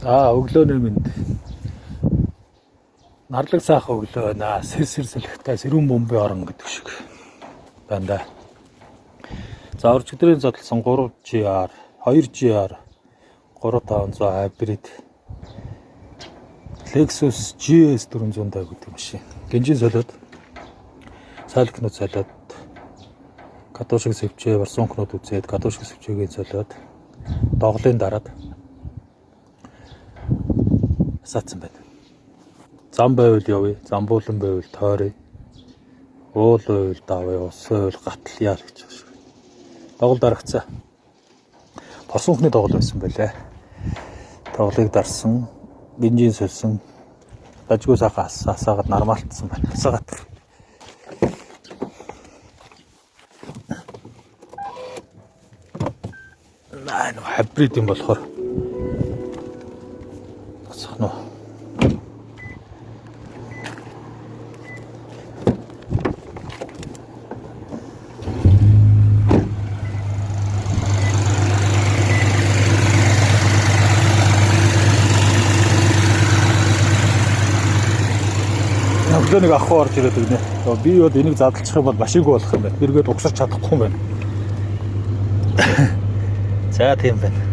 Өглөөний минь нарлаг сайхан өглөө байна. Сэр сэлхтэй сэрүүн бомбын орон гэдэг шиг байна да. За өчигдрийн задлсан 3GR, 2GR, 3500 hybrid Lexus GS 400 гэдэг машин. Гинжин солиод, сайлкнууд солиод, катушиг сэвчээ, барсуункнууд үзээд, катушиг сэвчээгээ солиод, доголын дараад саацсан байна. Зам байвал явъя, замбуулан байвал тойръя. Уул байвал давъя, ус байвал гатал яа л гэж байна шүү. Догол дарагцаа. Барсуункны догол байсан байлаа. Доголыг дарсан, бензин сольсон, дажгүй сайхан асаагаад нормалтсан байна. Асаагаад. Наа хибрид юм болохоор бацхно. Өглөөнийг ахгүй орж ирээд өгнө. Би бол энийг задлчих юм бол машингүй болох юм байна. Эргээд угсарч чадахгүй юм байна. За тийм байна.